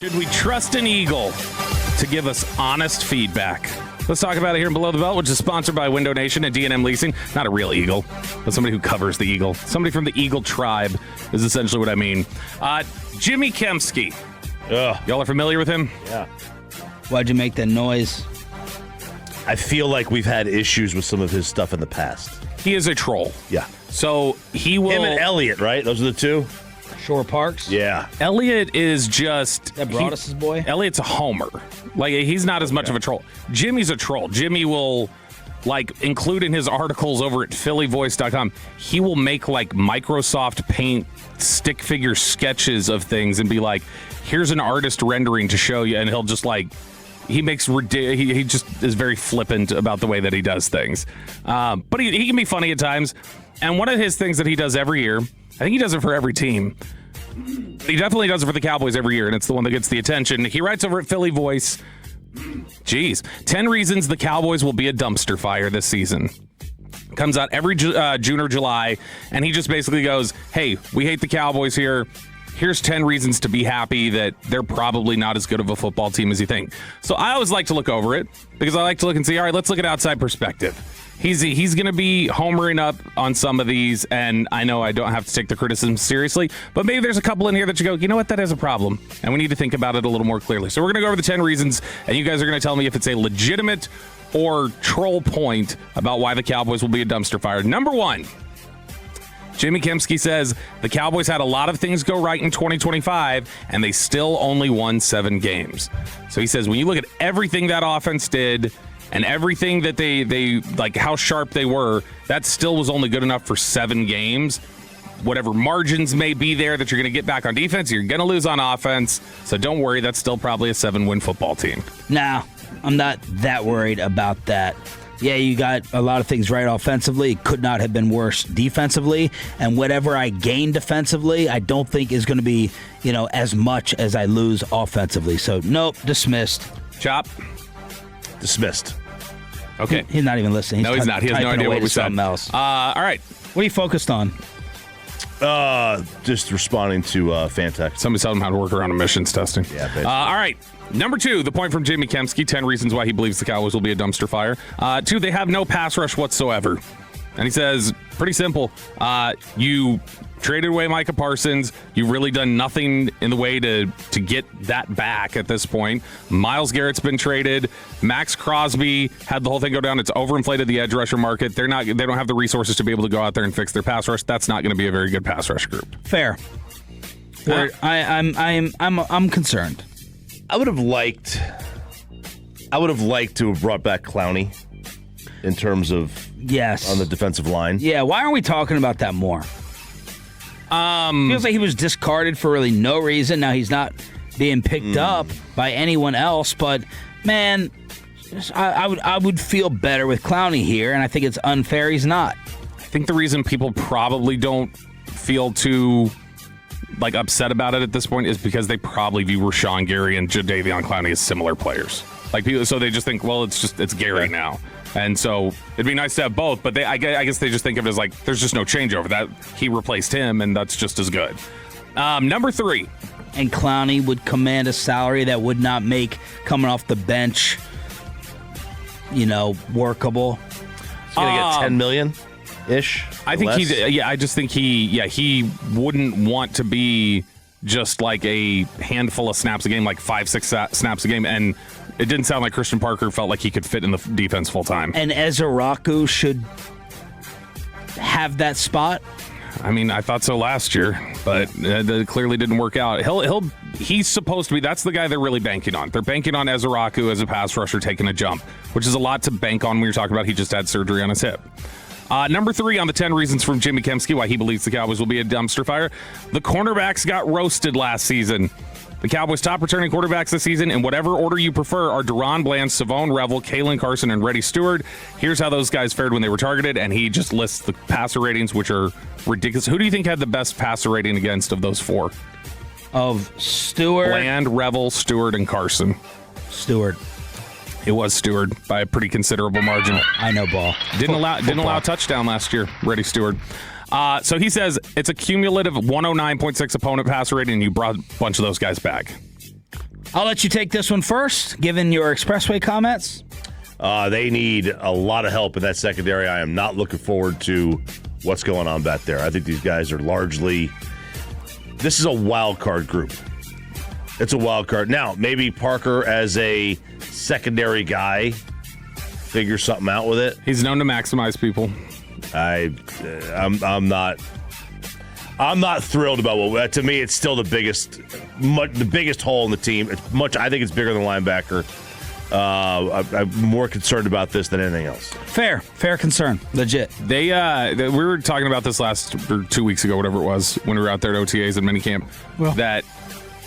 Should we trust an eagle to give us honest feedback? Let's talk about it here in Below the Belt, which is sponsored by Window Nation and D&M Leasing. Not a real eagle, but somebody who covers the eagle. Somebody from the Eagle tribe is essentially what I mean. Jimmy Kempski. Y'all are familiar with him? Yeah. Why'd you make that noise? I feel like we've had issues with some of his stuff in the past. He is a troll. Yeah. So he will... Him and Elliot, right? Those are the two? Shore Parks? Yeah. Elliot is just... That Broadus' boy? Elliot's a homer. Like, he's not as much of a troll. Jimmy's a troll. Jimmy will, like, include in his articles over at phillyvoice.com, he will make, like, Microsoft Paint stick figure sketches of things and be like, here's an artist rendering to show you, and he'll just, like... He just is very flippant about the way that he does things. But he can be funny at times. And one of his things that he does every year, I think he does it for every team. He definitely does it for the Cowboys every year, and it's the one that gets the attention. He writes over at Philly Voice, 10 reasons the Cowboys will be a dumpster fire this season. Comes out every June or July, and he just basically goes, hey, we hate the Cowboys here. Here's 10 reasons to be happy that they're probably not as good of a football team as you think. So I always like to look over it because I like to look and see, all right, let's look at outside perspective. He's going to be homering up on some of these, and I know I don't have to take the criticism seriously, but maybe there's a couple in here that you go, you know what, that is a problem, and we need to think about it a little more clearly. So we're going to go over the 10 reasons, and you guys are going to tell me if it's a legitimate or troll point about why the Cowboys will be a dumpster fire. Number 1. Jimmy Kempski says the Cowboys had a lot of things go right in 2025, and they still only won 7 games. So he says when you look at everything that offense did and everything that they like how sharp they were, that still was only good enough for 7 games. Whatever margins may be there that you're going to get back on defense, you're going to lose on offense. So don't worry, that's still probably a 7-win football team. Nah, I'm not that worried about that. Yeah, you got a lot of things right offensively. It could not have been worse defensively. And whatever I gain defensively, I don't think is going to be, as much as I lose offensively. So, nope, dismissed. Chop. Dismissed. Okay. He's not even listening. No, he's not. He has no idea what we said. Else. All right. What are you focused on? Just responding to fan text. Somebody tell him how to work around emissions testing. Yeah, basically. All right. Number 2, the point from Jimmy Kempski, 10 reasons why he believes the Cowboys will be a dumpster fire. 2, they have no pass rush whatsoever. And he says, pretty simple, you traded away Micah Parsons. You've really done nothing in the way to get that back at this point. Myles Garrett's been traded. Max Crosby had the whole thing go down. It's overinflated the edge rusher market. They don't have the resources to be able to go out there and fix their pass rush. That's not going to be a very good pass rush group. Fair. I'm concerned. I would have liked to have brought back Clowney in terms of on the defensive line. Yeah, why aren't we talking about that more? Feels like he was discarded for really no reason. Now he's not being picked up by anyone else, but man, I would feel better with Clowney here, and I think it's unfair he's not. I think the reason people probably don't feel too upset about it at this point is because they probably view Rashawn Gary and Jadeveon Clowney as similar players. So they just think, well, it's Gary now. And so it'd be nice to have both, but I guess they just think of it as there's just no changeover. That he replaced him, and that's just as good. Number 3. And Clowney would command a salary that would not make coming off the bench, workable. He's going to get $10 million-ish? I think I just think he wouldn't want to be just like a handful of snaps a game, like 5-6 snaps a game, and it didn't sound like Christian Parker felt like he could fit in the defense full time. And Ezeraku should have that spot. I mean, I thought so last year, but it clearly didn't work out. He's supposed to be. That's the guy they're really banking on. They're banking on Ezeraku as a pass rusher taking a jump, which is a lot to bank on when you're talking about he just had surgery on his hip. Number 3 on the 10 reasons from Jimmy Kempski why he believes the Cowboys will be a dumpster fire. The cornerbacks got roasted last season. The Cowboys' top returning quarterbacks this season, in whatever order you prefer, are Deron Bland, Savone Revel, Kalen Carson, and Reddy Stewart. Here's how those guys fared when they were targeted, and he just lists the passer ratings, which are ridiculous. Who do you think had the best passer rating against of those 4? Of Stewart? Bland, Revel, Stewart, and Carson. Stewart. It was Stewart by a pretty considerable margin. I know ball. Didn't allow a touchdown last year, Reddy Stewart. So he says it's a cumulative 109.6 opponent passer rating, and you brought a bunch of those guys back. I'll let you take this one first, given your Expressway comments. They need a lot of help in that secondary. I am not looking forward to what's going on back there. I think these guys are largely... This is a wild card group. It's a wild card. Now, maybe Parker as a secondary guy figures something out with it. He's known to maximize people. I'm not thrilled about what. To me, it's still the biggest hole in the team. I think it's bigger than linebacker. I'm more concerned about this than anything else. Fair concern, legit. We were talking about this 2 weeks ago, whatever it was, when we were out there at OTAs and minicamp. Well, that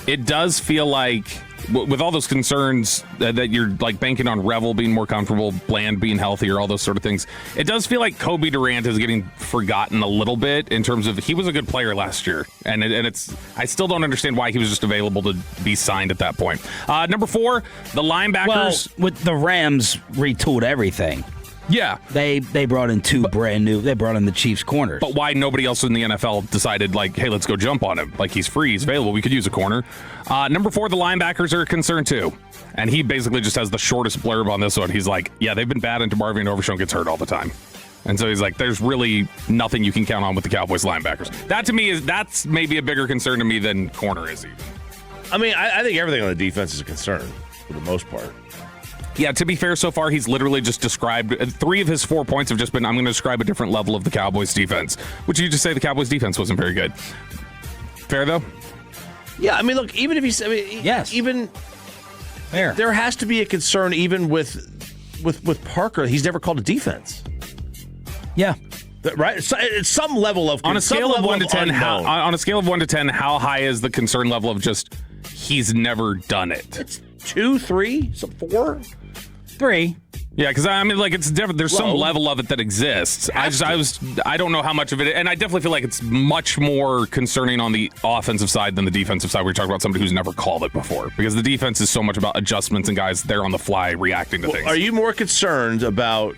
it does feel like, with all those concerns that you're like banking on Revel being more comfortable, Bland being healthier, all those sort of things, it does feel like Kobe Durant is getting forgotten a little bit in terms of he was a good player last year, and I still don't understand why he was just available to be signed at that point. Number 4, the linebackers. Well, with the Rams retooled everything. Yeah. They brought in they brought in the Chiefs corners. But why nobody else in the NFL decided, like, hey, let's go jump on him. Like, he's free, he's available, we could use a corner. Number 4, the linebackers are a concern too. And he basically just has the shortest blurb on this one. He's like, yeah, they've been bad, and DeMarvion Overshown gets hurt all the time. And so he's like, there's really nothing you can count on with the Cowboys linebackers. That to me that's maybe a bigger concern to me than corner is even. I mean, I think everything on the defense is a concern for the most part. Yeah, to be fair, so far he's literally just described 3 of his 4 points have just been, I'm going to describe a different level of the Cowboys defense. Would you just say the Cowboys defense wasn't very good? Fair though? Yeah, I mean, look, even if yes, even fair, there has to be a concern even with Parker. He's never called a defense. Yeah. Right, so it's some level of on a scale of 1 to 10. On a scale of 1 to 10, how high is the concern level of just he's never done it? It's 2, 3, 4. 3. Yeah, because I mean, like, it's different. There's some level of it that exists. I don't know how much of it, and I definitely feel like it's much more concerning on the offensive side than the defensive side. We're talking about somebody who's never called it before, because the defense is so much about adjustments and guys there on the fly reacting to things. Are you more concerned about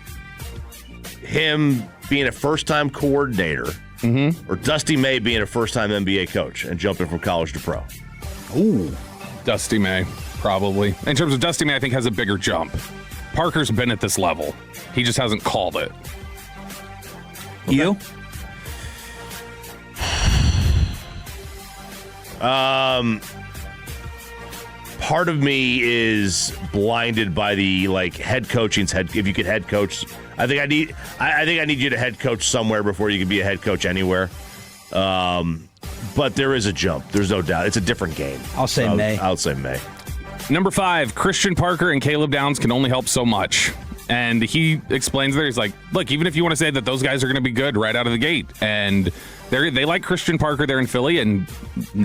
him being a first-time coordinator, or Dusty May being a first-time NBA coach and jumping from college to pro? Ooh, Dusty May, probably. In terms of Dusty May, I think has a bigger jump. Parker's been at this level. He just hasn't called it. Okay. You? Part of me is blinded by the head coaching's head. If you could head coach, I think I need you to head coach somewhere before you can be a head coach anywhere. But there is a jump. There's no doubt. It's a different game. I'll say May. I'll say May. Number 5, Christian Parker and Caleb Downs can only help so much. And he explains there, he's like, look, even if you want to say that those guys are going to be good right out of the gate, and they like Christian Parker there in Philly, and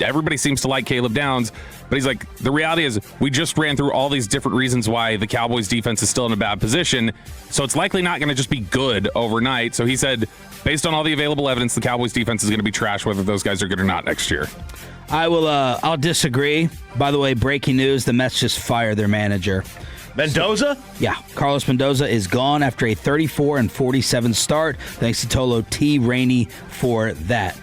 everybody seems to like Caleb Downs, but he's like, the reality is we just ran through all these different reasons why the Cowboys defense is still in a bad position, so it's likely not going to just be good overnight. So he said, based on all the available evidence, the Cowboys defense is going to be trash whether those guys are good or not next year. I'll disagree. By the way, breaking news, the Mets just fired their manager. Mendoza? Yeah, Carlos Mendoza is gone after a 34-47 start. Thanks to Tolo T. Rainey for that.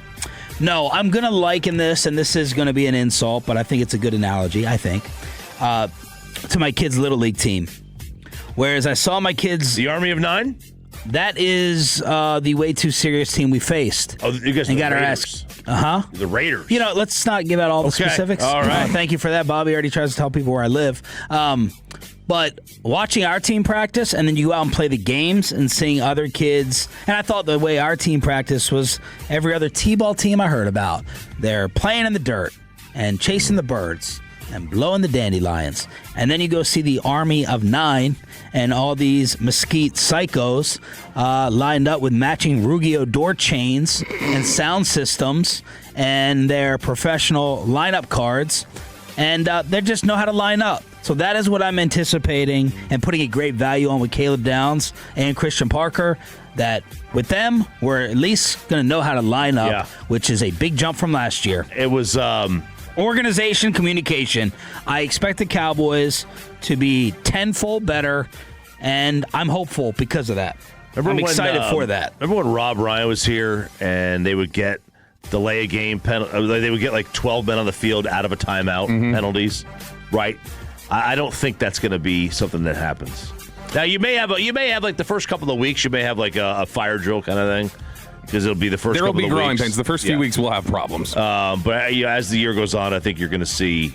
No, I'm going to liken this, and this is going to be an insult, but I think it's a good analogy, to my kids' Little League team. Whereas I saw my kids... The Army of 9? That is the way too serious team we faced. Oh, you guys got our ass. The Raiders. You know, let's not give out all the specifics. All right. Thank you for that. Bobby already tries to tell people where I live. But watching our team practice, and then you go out and play the games and seeing other kids, and I thought the way our team practiced was every other T-ball team I heard about. They're playing in the dirt and chasing the birds and blowing the dandelions. And then you go see the Army of 9 and all these mesquite psychos lined up with matching Ruggiero door chains and sound systems and their professional lineup cards. And they just know how to line up. So that is what I'm anticipating and putting a great value on with Caleb Downs and Christian Parker, that with them, we're at least going to know how to line up, which is a big jump from last year. It was... Organization, communication. I expect the Cowboys to be tenfold better, and I'm hopeful because of that. I'm excited for that. Remember when Rob Ryan was here and they would delay a game penalty? They would get 12 men on the field out of a timeout penalties. right? I don't think that's going to be something that happens. Now you may have like the first couple of weeks, you may have like a fire drill kind of thing because it'll be the first. There will couple be of growing weeks. pains. The first few weeks we'll have problems. But as the year goes on, I think you're going to see,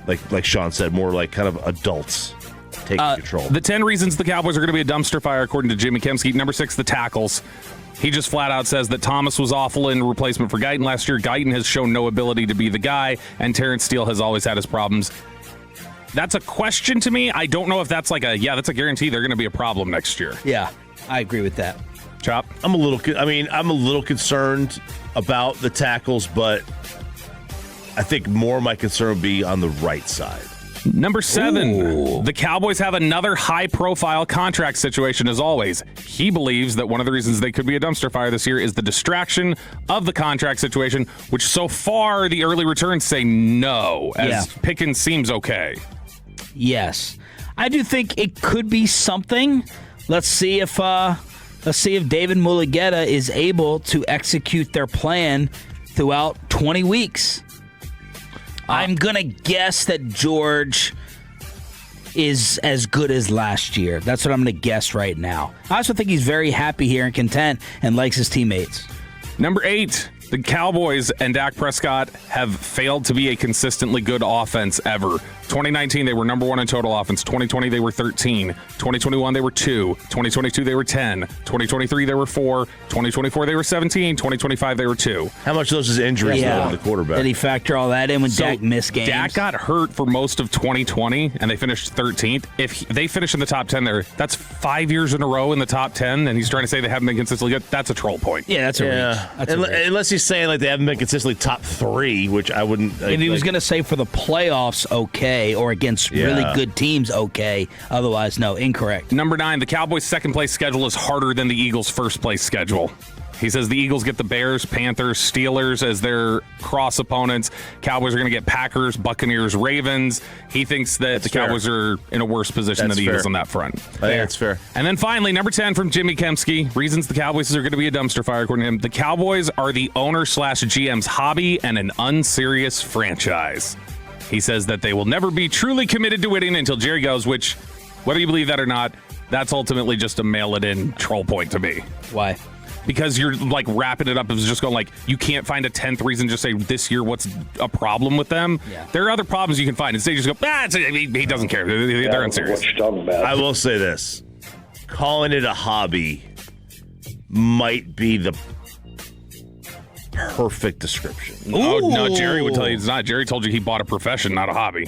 like Sean said, more like kind of adults taking control. The 10 reasons the Cowboys are going to be a dumpster fire, according to Jimmy Kemsky. Number 6, the tackles. He just flat out says that Thomas was awful in replacement for Guyton last year. Guyton has shown no ability to be the guy, and Terrence Steele has always had his problems. That's a question to me. I don't know if that's like that's a guarantee they're going to be a problem next year. Yeah, I agree with that. Chop? I'm a little concerned about the tackles, but I think more of my concern would be on the right side. Number 7, the Cowboys have another high-profile contract situation as always. He believes that one of the reasons they could be a dumpster fire this year is the distraction of the contract situation, which so far the early returns say no, as Pickens seems okay. Yes. I do think it could be something. Let's see if David Mulugheta is able to execute their plan throughout 20 weeks. I'm going to guess that George is as good as last year. That's what I'm going to guess right now. I also think he's very happy here and content and likes his teammates. Number 8, the Cowboys and Dak Prescott have failed to be a consistently good offense ever. 2019, they were number 1 in total offense. 2020, they were 13. 2021, they were 2. 2022, they were 10. 2023, they were 4. 2024, they were 17. 2025, they were 2. How much of those is injuries on the quarterback? Did he factor all that in when Dak missed games? Dak got hurt for most of 2020, and they finished 13th. If they finish in the top 10 there, that's 5 years in a row in the top 10, and he's trying to say they haven't been consistently good. That's a troll point. Yeah, that's a reach. That's a reach. Unless he's saying like they haven't been consistently top 3, which I wouldn't. If he was going to say for the playoffs, okay, or against really good teams, okay. Otherwise, no, incorrect. Number 9, the Cowboys' second-place schedule is harder than the Eagles' first-place schedule. He says the Eagles get the Bears, Panthers, Steelers as their cross opponents. Cowboys are going to get Packers, Buccaneers, Ravens. He thinks that the Cowboys are in a worse position than the Eagles on that front. I think that's fair. And then finally, number 10 from Jimmy Kemsky. Reasons the Cowboys are going to be a dumpster fire, according to him. The Cowboys are the owner/GM's hobby and an unserious franchise. He says that they will never be truly committed to winning until Jerry goes, which, whether you believe that or not, that's ultimately just a mail-it-in troll point to me. Why? Because you're like wrapping it up as just going like, you can't find a 10th reason to just say this year what's a problem with them. Yeah. There are other problems you can find. Instead, you just go, he doesn't care. They're unserious. What you're talking about. I will say this. Calling it a hobby might be the perfect description. Oh, no, Jerry would tell you it's not. Jerry told you he bought a profession, not a hobby.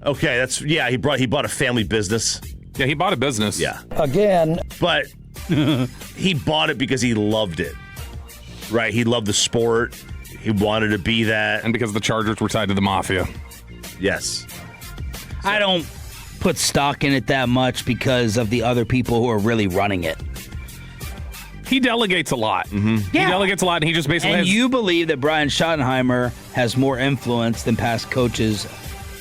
Okay, he bought a family business. Yeah, he bought a business. Yeah. Again. But he bought it because he loved it. Right? He loved the sport. He wanted to be that. And because the Chargers were tied to the Mafia. Yes. I don't put stock in it that much because of the other people who are really running it. He delegates a lot. Yeah. He delegates a lot, and he just basically And you believe that Brian Schottenheimer has more influence than past coaches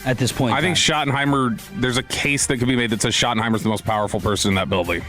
at this point in I think time. Schottenheimer, there's a case that could be made that says Schottenheimer's the most powerful person in that building.